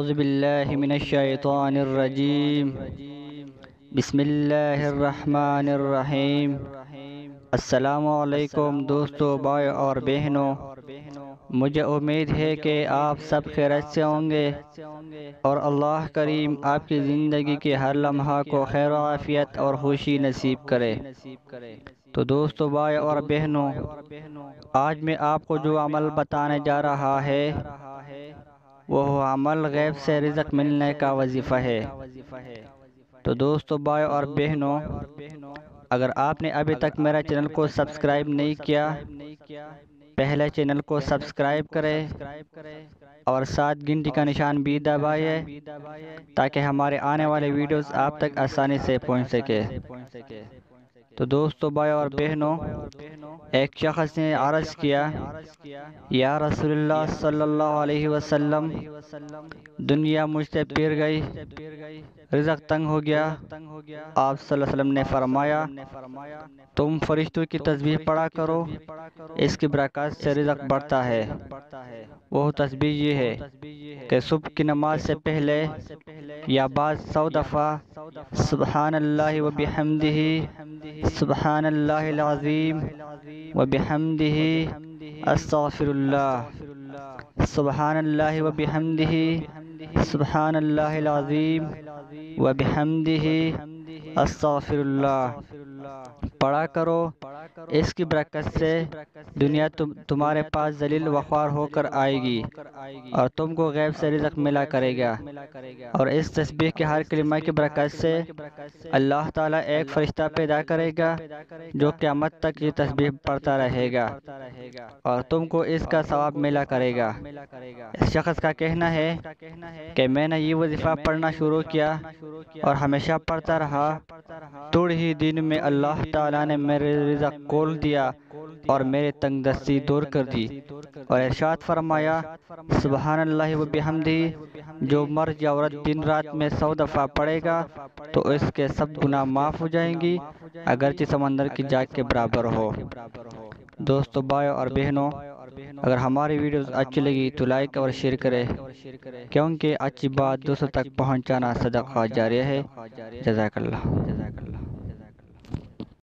اعوذ باللہ من الشیطان الرجیم بسم اللہ الرحمن الرحیم۔ السلام علیکم دوستو، بھائی اور بہنوں، مجھے امید ہے کہ آپ سب خیریت سے ہوں گے اور اللہ کریم آپ کی زندگی کے ہر لمحہ کو خیر و عافیت اور خوشی نصیب کرے۔ تو دوستو، بھائی اور بہنوں، آج میں آپ کو جو عمل بتانے جا رہا ہے وہ عمل غیب سے رزق ملنے کا وظیفہ ہے۔ تو دوستو، بھائی اور بہنوں، اگر آپ نے ابھی تک میرا چینل کو سبسکرائب نہیں کیا، پہلے چینل کو سبسکرائب کریں اور ساتھ گھنٹی کا نشان بھی دبائیں تاکہ ہمارے آنے والے ویڈیوز آپ تک آسانی سے پہنچ سکے۔ تو دوستو، بھائی اور بہنوں، ایک شخص نے عرض کیا، یا رسول اللہ صلی اللہ علیہ وسلم، دنیا مجھ سے پھر گئی، رزق تنگ ہو گیا۔ آپ صلی اللہ علیہ وسلم نے فرمایا، تم فرشتوں کی تسبیح پڑھا کرو، اس کی برکات سے رزق بڑھتا ہے۔ وہ تسبیح یہ ہے کہ صبح کی نماز سے پہلے یا بعد 100 دفعہ سبحان اللہ و بحمدہ، سبحان اللہ العظیم و بحمدہ، استغفر اللہ، سبحان اللہ و بحمدہ، سبحان اللہ العظیم و بحمدہ، استغفر اللہ پڑھا کرو۔ اس کی برکت سے دنیا تمہارے پاس ذلیل وخوار ہو کر آئے گی اور تم کو غیب سے رزق ملا کرے گا۔ اور اس تسبیح کے ہر کلمہ کی برکت سے اللہ تعالیٰ ایک فرشتہ پیدا کرے گا جو قیامت تک یہ تسبیح پڑھتا رہے گا اور تم کو اس کا ثواب ملا کرے گا۔ اس شخص کا کہنا ہے کہ میں نے یہ وظیفہ پڑھنا شروع کیا اور ہمیشہ پڑھتا رہا، تھوڑے ہی دن میں اللہ تعالیٰ نے میرے رزق کھول دیا اور میرے تنگ دستی دور کر دی، اور ارشاد فرمایا، سبحان اللہ و بحمدہ، جو مرد یا عورت دن رات میں 100 دفعہ پڑھے گا تو اس کے سب گناہ معاف ہو جائیں گی، اگرچہ سمندر کی جھاگ کے برابر ہو۔ دوستو، بھائی اور بہنوں، اگر ہماری ویڈیوز اچھی لگی تو لائک اور شیئر کریں، کیونکہ اچھی بات دوسروں تک پہنچانا صدقہ جاریہ ہے۔ جزاک اللہ۔